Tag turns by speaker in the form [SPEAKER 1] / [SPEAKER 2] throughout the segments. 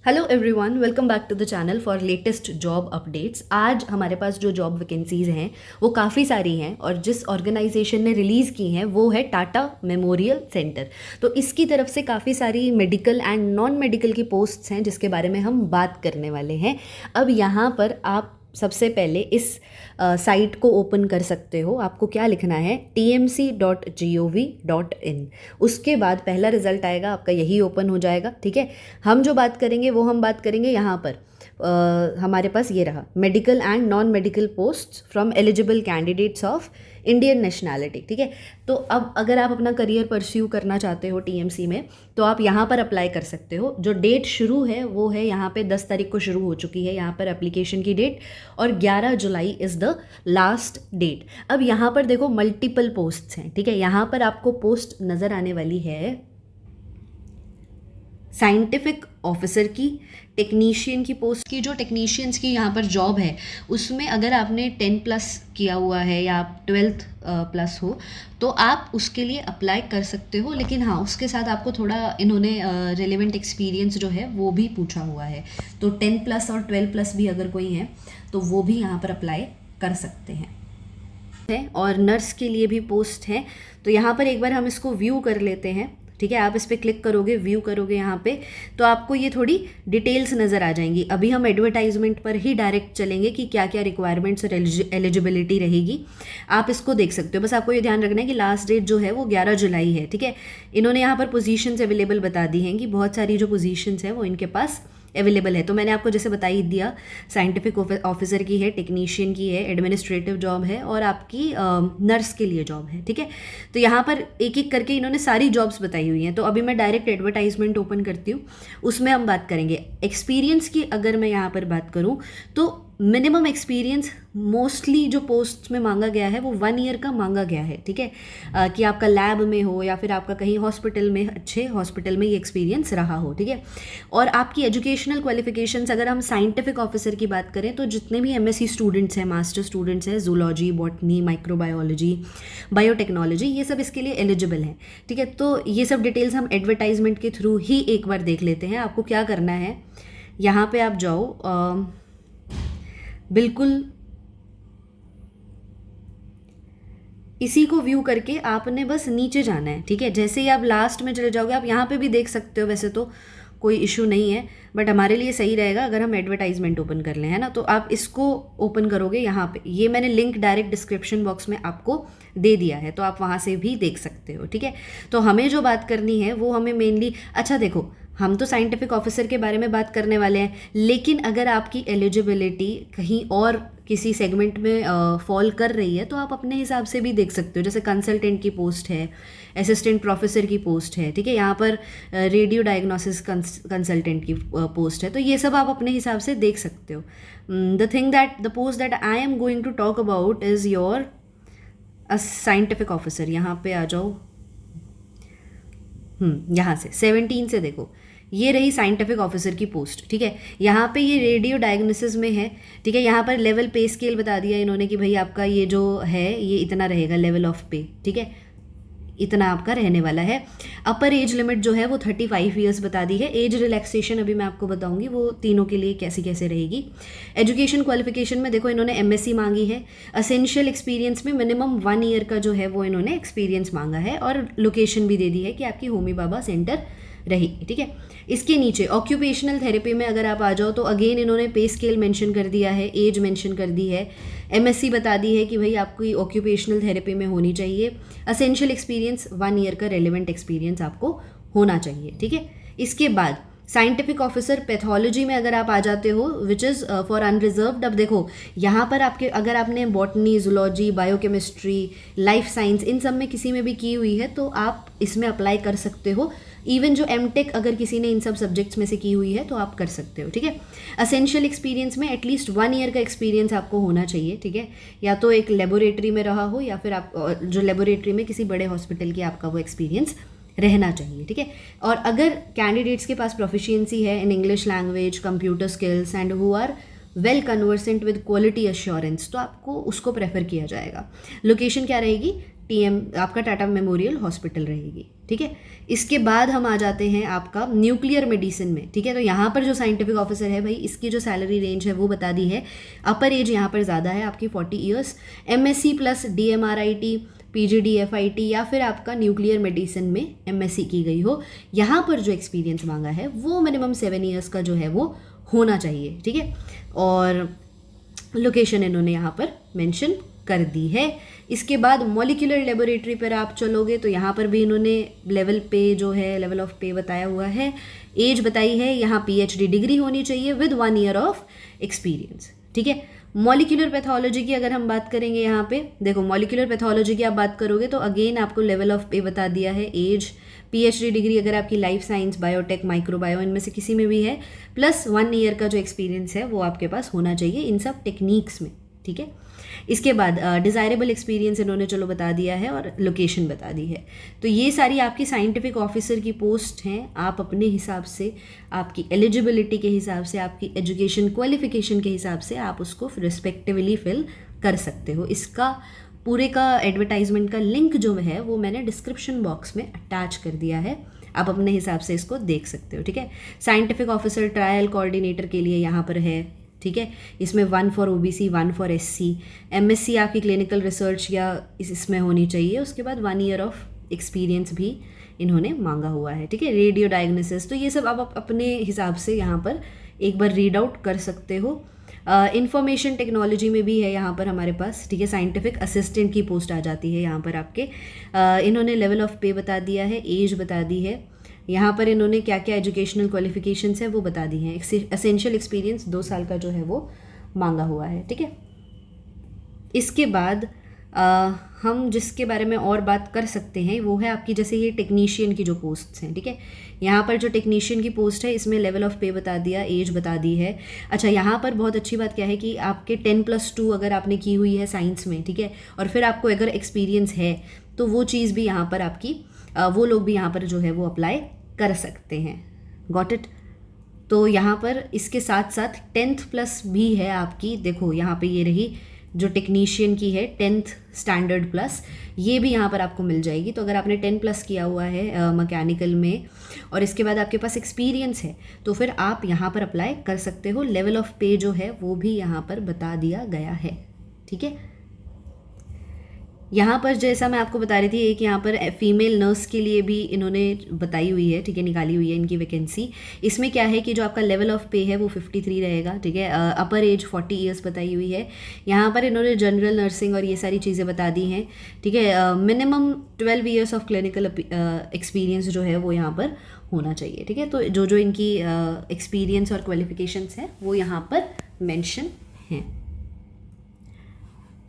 [SPEAKER 1] Hello everyone, welcome back to the channel for latest job updates. आज हमारे पास जो job vacancies हैं वो काफ़ी सारी हैं और जिस ऑर्गेनाइजेशन ने रिलीज़ की हैं वो है टाटा मेमोरियल सेंटर। तो इसकी तरफ से काफ़ी सारी मेडिकल एंड नॉन मेडिकल की पोस्ट्स हैं जिसके बारे में हम बात करने वाले हैं। अब यहाँ पर आप सबसे पहले इस साइट को ओपन कर सकते हो। आपको क्या लिखना है, tmc.gov.in। उसके बाद पहला रिजल्ट आएगा, आपका यही ओपन हो जाएगा। ठीक है, हम जो बात करेंगे वो हम बात करेंगे यहाँ पर हमारे पास ये रहा, medical and non medical posts from eligible candidates of Indian nationality. ठीक है, तो अब अगर आप अपना करियर परस्यू करना चाहते हो टीएमसी में तो आप यहाँ पर अप्लाई कर सकते हो। जो डेट शुरू है वो है यहाँ पे 10 तारीख को शुरू हो चुकी है यहाँ पर एप्लीकेशन की डेट, और 11 July is the last date. अब यहाँ पर देखो मल्टीपल पोस्ट्स हैं। ठीक है, यहाँ पर आपको पोस्ट नज़र आने वाली है साइंटिफिक ऑफिसर की, टेक्नीशियन की पोस्ट की। जो टेक्नीशियंस की यहाँ पर जॉब है उसमें अगर आपने 10+ किया हुआ है या आप 12th प्लस हो तो आप उसके लिए अप्लाई कर सकते हो। लेकिन हाँ, उसके साथ आपको थोड़ा इन्होंने रिलेवेंट एक्सपीरियंस जो है वो भी पूछा हुआ है। तो 10+ और 12+ भी अगर कोई है तो वो भी यहाँ पर अप्लाई कर सकते हैं। और नर्स के लिए भी पोस्ट है। तो यहाँ पर एक बार हम इसको व्यू कर लेते हैं। ठीक है, आप इस पर क्लिक करोगे, व्यू करोगे यहाँ पे, तो आपको ये थोड़ी डिटेल्स नज़र आ जाएंगी। अभी हम एडवर्टाइजमेंट पर ही डायरेक्ट चलेंगे कि क्या क्या रिक्वायरमेंट्स और एलिजिबिलिटी रहेगी। आप इसको देख सकते हो। बस आपको ये ध्यान रखना है कि लास्ट डेट जो है वो 11 जुलाई है। ठीक है, इन्होंने यहाँ पर पोजीशंस अवेलेबल बता दी हैं कि बहुत सारी जो पोजीशंस हैं वो इनके पास अवेलेबल है। तो मैंने आपको जैसे बता ही दिया, साइंटिफिक ऑफिसर की है, टेक्नीशियन की है, एडमिनिस्ट्रेटिव जॉब है और आपकी नर्स के लिए जॉब है। ठीक है, तो यहाँ पर एक एक करके इन्होंने सारी जॉब्स बताई हुई हैं। तो अभी मैं डायरेक्ट एडवर्टाइजमेंट ओपन करती हूँ, उसमें हम बात करेंगे एक्सपीरियंस की। अगर मैं यहाँ पर बात करूँ तो मिनिमम एक्सपीरियंस मोस्टली जो पोस्ट में मांगा गया है वो 1 ईयर का मांगा गया है। ठीक है, कि आपका लैब में हो या फिर आपका कहीं हॉस्पिटल में, अच्छे हॉस्पिटल में ये एक्सपीरियंस रहा हो। ठीक है, और आपकी एजुकेशनल क्वालिफिकेशंस, अगर हम साइंटिफिक ऑफिसर की बात करें तो जितने भी एमएससी स्टूडेंट्स हैं, मास्टर स्टूडेंट्स हैं, जूलॉजी, बॉटनी, माइक्रोबायोलॉजी, बायोटेक्नोलॉजी, ये सब इसके लिए एलिजिबल हैं। ठीक है, तो ये सब डिटेल्स हम एडवर्टाइजमेंट के थ्रू ही एक बार देख लेते हैं। आपको क्या करना है, यहाँ पे आप जाओ, बिल्कुल इसी को व्यू करके आपने बस नीचे जाना है। ठीक है, जैसे ही आप लास्ट में चले जाओगे, आप यहाँ पे भी देख सकते हो, वैसे तो कोई इशू नहीं है बट हमारे लिए सही रहेगा अगर हम एडवर्टाइजमेंट ओपन कर लें, है ना। तो आप इसको ओपन करोगे यहाँ पे, ये मैंने लिंक डायरेक्ट डिस्क्रिप्शन बॉक्स में आपको दे दिया है, तो आप वहाँ से भी देख सकते हो। ठीक है, तो हमें जो बात करनी है वो हमें मेनली, अच्छा देखो, हम तो साइंटिफिक ऑफिसर के बारे में बात करने वाले हैं, लेकिन अगर आपकी एलिजिबिलिटी कहीं और किसी सेगमेंट में फॉल कर रही है तो आप अपने हिसाब से भी देख सकते हो। जैसे कंसल्टेंट की पोस्ट है, असिस्टेंट प्रोफेसर की पोस्ट है। ठीक है, यहाँ पर रेडियो डायग्नोसिस कंसल्टेंट की पोस्ट है। तो ये सब आप अपने हिसाब से देख सकते हो। The post that I am going to talk about is your scientific officer. यहाँ पे आ जाओ, यहाँ से 17 से देखो, ये रही साइंटिफिक ऑफिसर की पोस्ट। ठीक है, यहाँ पे ये रेडियो डायग्नोसिस में है। ठीक है, यहाँ पर लेवल पे स्केल बता दिया इन्होंने कि भाई आपका ये जो है ये इतना रहेगा लेवल ऑफ पे। ठीक है, इतना आपका रहने वाला है। अपर एज लिमिट जो है वो 35 ईयर्स बता दी है। एज रिलैक्सेशन अभी मैं आपको बताऊंगी वो तीनों के लिए कैसे कैसे रहेगी। एजुकेशन क्वालिफिकेशन में देखो इन्होंने एमएससी मांगी है। असेंशियल एक्सपीरियंस में मिनिमम 1 ईयर का जो है वो इन्होंने एक्सपीरियंस मांगा है, और लोकेशन भी दे दी है कि आपकी होमी बाबा सेंटर रहेगी। ठीक है, इसके नीचे ऑक्यूपेशनल थेरेपी में अगर आप आ जाओ तो अगेन इन्होंने पे स्केल मेंशन कर दिया है, एज मेंशन कर दी है, एमएससी बता दी है कि भाई आपकी ऑक्यूपेशनल थेरेपी में होनी चाहिए। असेंशियल एक्सपीरियंस 1 ईयर का रेलिवेंट एक्सपीरियंस आपको होना चाहिए। ठीक है, इसके बाद साइंटिफिक ऑफिसर पैथोलॉजी में अगर आप आ जाते हो, विच इज़ फॉर अनरिजर्व्ड। अब देखो यहाँ पर आपके, अगर आपने botany, zoology, biochemistry, life science, इन सब में किसी में भी की हुई है तो आप इसमें अप्लाई कर सकते हो। इवन जो एमटेक अगर किसी ने इन सब सब्जेक्ट्स में से की हुई है तो आप कर सकते हो। ठीक है, असेंशियल एक्सपीरियंस में एटलीस्ट 1 ईयर का एक्सपीरियंस आपको होना चाहिए। ठीक है, या तो एक लेबोरेटरी में रहा हो या फिर आप जो लेबोरेटरी में किसी बड़े हॉस्पिटल की आपका वो एक्सपीरियंस रहना चाहिए। ठीक है, और अगर कैंडिडेट्स के पास प्रोफिशिएंसी है in English language, computer skills and who are well conversant with quality assurance तो आपको उसको प्रेफर किया जाएगा। लोकेशन क्या रहेगी, आपका टाटा मेमोरियल हॉस्पिटल रहेगी, ठीक है। इसके बाद हम आ जाते हैं आपका न्यूक्लियर मेडिसिन में, ठीक है। तो यहाँ पर जो साइंटिफिक ऑफिसर है भाई, इसकी जो सैलरी रेंज है वो बता दी है। अपर एज यहाँ पर ज़्यादा है आपकी 40 years, MSc plus DMRIT, PGDFIT या फिर आपका न्यूक्लियर मेडिसिन में MSc की गई हो। यहाँ पर जो एक्सपीरियंस मांगा है वो मिनिमम 7 ईयर्स का जो है वो होना चाहिए, ठीक है। और लोकेशन इन्होंने यहाँ पर मेंशन कर दी है। इसके बाद मॉलिक्यूलर लेबोरेटरी पर आप चलोगे तो यहाँ पर भी इन्होंने लेवल पे जो है, लेवल ऑफ पे बताया हुआ है। एज बताई है, यहाँ PhD डिग्री होनी चाहिए विद 1 ईयर ऑफ एक्सपीरियंस, ठीक है। मॉलिक्यूलर पैथोलॉजी की अगर हम बात करेंगे, यहाँ पे देखो मॉलिक्यूलर पैथोलॉजी की आप बात करोगे तो अगेन आपको लेवल ऑफ पे बता दिया है। एज, PhD डिग्री अगर आपकी लाइफ साइंस, बायोटेक, माइक्रोबायो इनमें से किसी में भी है, प्लस 1 ईयर का जो एक्सपीरियंस है वो आपके पास होना चाहिए इन सब टेक्निक्स में, ठीक है। इसके बाद डिज़ायरेबल एक्सपीरियंस इन्होंने चलो बता दिया है और लोकेशन बता दी है। तो ये सारी आपकी साइंटिफिक ऑफिसर की पोस्ट हैं। आप अपने हिसाब से, आपकी एलिजिबिलिटी के हिसाब से, आपकी एजुकेशन क्वालिफिकेशन के हिसाब से आप उसको रिस्पेक्टिवली फिल कर सकते हो। इसका पूरे का एडवर्टाइजमेंट का लिंक जो है वो मैंने डिस्क्रिप्शन बॉक्स में अटैच कर दिया है, आप अपने हिसाब से इसको देख सकते हो, ठीक है। साइंटिफिक ऑफिसर ट्रायल कोऑर्डिनेटर के लिए यहाँ पर है, ठीक है। इसमें 1 for OBC, 1 for SC, MSc आपकी क्लिनिकल रिसर्च या इसमें होनी चाहिए। उसके बाद 1 ईयर ऑफ एक्सपीरियंस भी इन्होंने मांगा हुआ है, ठीक है। रेडियो डायग्नोसिस, तो ये सब आप अपने हिसाब से यहाँ पर एक बार रीड आउट कर सकते हो। इंफॉर्मेशन टेक्नोलॉजी में भी है यहाँ पर हमारे पास, ठीक है। साइंटिफिक असिस्टेंट की पोस्ट आ जाती है यहाँ पर आपके। इन्होंने लेवल ऑफ पे बता दिया है, एज बता दी है। यहाँ पर इन्होंने क्या क्या एजुकेशनल क्वालिफिकेशंस है वो बता दी हैं। एसेंशियल एक्सपीरियंस 2 साल का जो है वो मांगा हुआ है, ठीक है। इसके बाद हम जिसके बारे में और बात कर सकते हैं वो है आपकी, जैसे ये टेक्नीशियन की जो पोस्ट्स हैं, ठीक है। यहाँ पर जो टेक्नीशियन की पोस्ट है इसमें लेवल ऑफ पे बता दिया, एज बता दी है। अच्छा, यहाँ पर बहुत अच्छी बात क्या है कि आपके 10+2 अगर आपने की हुई है साइंस में, ठीक है, और फिर आपको अगर एक्सपीरियंस है तो वो चीज़ भी यहाँ पर आपकी, वो लोग भी यहाँ पर जो है वो अप्लाई कर सकते हैं। Got it. तो यहाँ पर इसके साथ साथ 10th+ भी है आपकी। देखो यहाँ पे ये रही जो टेक्नीशियन की है 10th स्टैंडर्ड प्लस, ये भी यहाँ पर आपको मिल जाएगी। तो अगर आपने 10+ किया हुआ है मैकेनिकल में और इसके बाद आपके पास एक्सपीरियंस है तो फिर आप यहाँ पर अप्लाई कर सकते हो। लेवल ऑफ पे जो है वो भी यहाँ पर बता दिया गया है, ठीक है। यहाँ पर जैसा मैं आपको बता रही थी, एक यहाँ पर फीमेल नर्स के लिए भी इन्होंने बताई हुई है, ठीक है, निकाली हुई है इनकी वैकेंसी। इसमें क्या है कि जो आपका लेवल ऑफ पे है वो 53 रहेगा, ठीक है। अपर एज 40 ईयर्स बताई हुई है। यहाँ पर इन्होंने जनरल नर्सिंग और ये सारी चीज़ें बता दी हैं, ठीक है। Minimum 12 years of clinical experience जो है वो यहाँ पर होना चाहिए, ठीक है। तो जो जो इनकी एक्सपीरियंस और क्वालिफिकेशंस हैं वो यहाँ पर मेंशन हैं।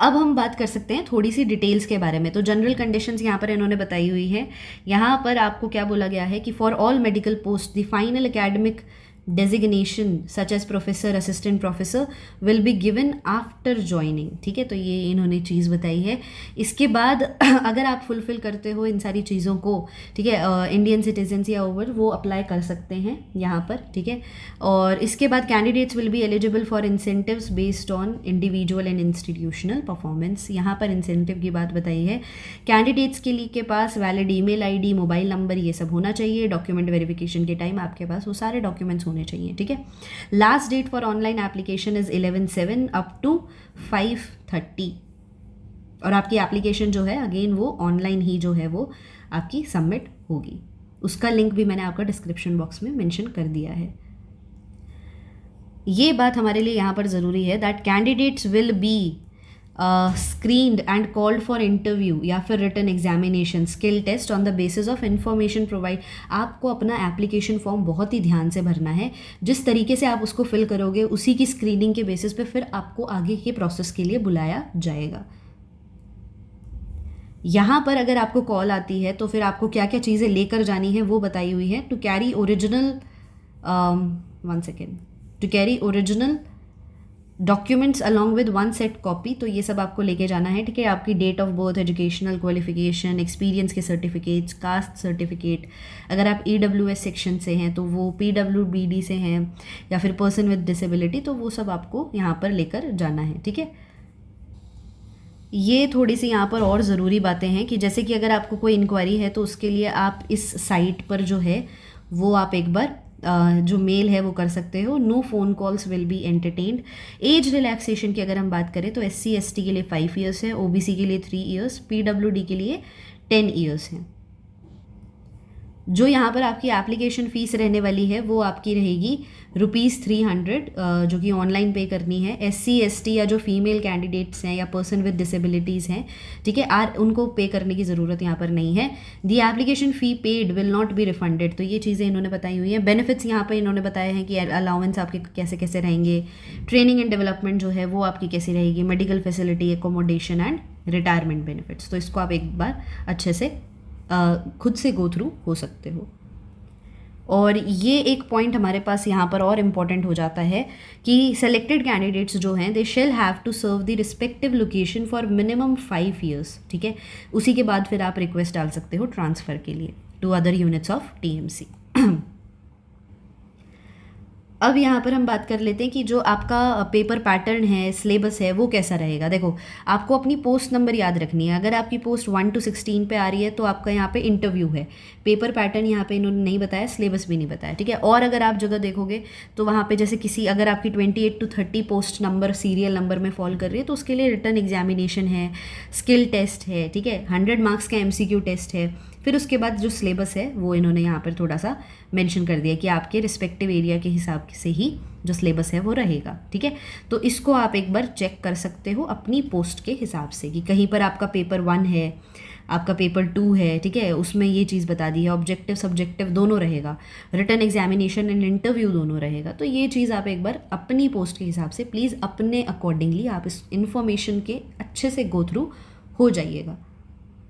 [SPEAKER 1] अब हम बात कर सकते हैं थोड़ी सी डिटेल्स के बारे में। तो जनरल कंडीशंस यहाँ पर इन्होंने बताई हुई है। यहाँ पर आपको क्या बोला गया है कि for all medical post the final academic designation such as professor, assistant professor will be given after joining, ठीक है। तो ये इन्होंने चीज़ बताई है। इसके बाद अगर आप फुलफिल करते हो इन सारी चीज़ों को, ठीक है, इंडियन सिटीजन्स या ओवर, वो अप्लाई कर सकते हैं यहाँ पर, ठीक है। और इसके बाद candidates will be eligible for incentives based on individual and institutional performance. यहाँ पर इंसेंटिव की बात बताई है। कैंडिडेट्स के लिए के पास valid email ID, mobile number, ये सब होना चाहिए। डॉक्यूमेंट वेरिफिकेशन के टाइम आपके पास वो सारे डॉक्यूमेंट्स होने चाहिए, ठीक है। Last date for online application is 11/7 up to 5:30 और आपकी एप्लीकेशन जो है अगेन वो ऑनलाइन ही जो है वो आपकी सबमिट होगी। उसका लिंक भी मैंने आपका डिस्क्रिप्शन बॉक्स में मेंशन कर दिया है। ये बात हमारे लिए यहाँ पर ज़रूरी है that candidates will be screened and called for interview या फिर written examination, skill test on the basis of information provide. आपको अपना एप्लीकेशन फॉर्म बहुत ही ध्यान से भरना है। जिस तरीके से आप उसको फिल करोगे उसी की स्क्रीनिंग के बेसिस पे फिर आपको आगे के प्रोसेस के लिए बुलाया जाएगा। यहाँ पर अगर आपको कॉल आती है तो फिर आपको क्या क्या चीज़ें लेकर जानी है वो बताई हुई है। To carry original documents along with 1 set copy, तो ये सब आपको लेके जाना है, ठीक है। आपकी date of birth, educational qualification, experience के सर्टिफिकेट्स, कास्ट सर्टिफिकेट, अगर आप EWS सेक्शन से हैं तो वो, PWBD से हैं या फिर पर्सन विद डिसेबिलिटी, तो वो सब आपको यहाँ पर लेकर जाना है, ठीक है। ये थोड़ी सी यहाँ पर और ज़रूरी बातें हैं कि जैसे कि अगर आपको कोई इंक्वायरी है तो उसके लिए आप इस साइट पर जो है वो आप एक बार जो मेल है वो कर सकते हो। No phone calls will be entertained. Age relaxation की अगर हम बात करें तो SC ST के लिए 5 ईयर्स है, OBC के लिए 3 ईयर्स, PWD के लिए 10 ईयर्स हैं। जो यहाँ पर आपकी एप्लीकेशन फ़ीस रहने वाली है वो आपकी रहेगी ₹300, जो कि ऑनलाइन पे करनी है। SC ST या जो फीमेल कैंडिडेट्स हैं या पर्सन विद डिसेबिलिटीज़ हैं, ठीक है, उनको पे करने की ज़रूरत यहाँ पर नहीं है। The application fee paid will not be refunded, तो ये चीज़ें इन्होंने बताई हुई हैं। बेनिफिट्स यहाँ पर इन्होंने बताया है कि अलाउंस आपके कैसे कैसे रहेंगे, ट्रेनिंग एंड डेवलपमेंट जो है वो आपकी कैसी रहेगी, medical facility, accommodation and retirement benefits. तो इसको आप एक बार अच्छे से खुद से गो थ्रू हो सकते हो। और ये एक पॉइंट हमारे पास यहाँ पर और इम्पॉर्टेंट हो जाता है कि सेलेक्टेड कैंडिडेट्स जो हैं they shall have to serve the respective location for minimum 5 years, ठीक है। उसी के बाद फिर आप रिक्वेस्ट डाल सकते हो ट्रांसफ़र के लिए to other units of TMC। अब यहाँ पर हम बात कर लेते हैं कि जो आपका पेपर पैटर्न है, सिलेबस है, वो कैसा रहेगा। देखो, आपको अपनी पोस्ट नंबर याद रखनी है। अगर आपकी पोस्ट 1 to 16 पे आ रही है तो आपका यहाँ पे इंटरव्यू है। पेपर पैटर्न यहाँ पे इन्होंने नहीं बताया, सिलेबस भी नहीं बताया, ठीक है। और अगर आप जगह देखोगे तो वहाँ पे जैसे किसी अगर आपकी 28 to 30 post number serial number में फॉल कर रही है तो उसके लिए रिटन एग्जामिनेशन है, स्किल टेस्ट है, ठीक है, 100 मार्क्स का MCQ टेस्ट है। फिर उसके बाद जो सिलेबस है वो इन्होंने यहाँ पर थोड़ा सा मेंशन कर दिया कि आपके रिस्पेक्टिव एरिया के हिसाब से ही जो सिलेबस है वो रहेगा, ठीक है। तो इसको आप एक बार चेक कर सकते हो अपनी पोस्ट के हिसाब से कि कहीं पर आपका पेपर 1 है, आपका पेपर 2 है, ठीक है, उसमें ये चीज़ बता दी है, ऑब्जेक्टिव सब्जेक्टिव दोनों रहेगा, रिटन एग्जामिनेशन एंड इंटरव्यू दोनों रहेगा। तो ये चीज़ आप एक बार अपनी पोस्ट के हिसाब से प्लीज़ अपने अकॉर्डिंगली आप इस इन्फॉर्मेशन के अच्छे से गो थ्रू हो जाइएगा।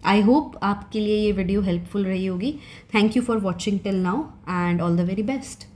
[SPEAKER 1] आई होप आपके लिए ये वीडियो हेल्पफुल रही होगी। Thank you for watching till now and all the very best.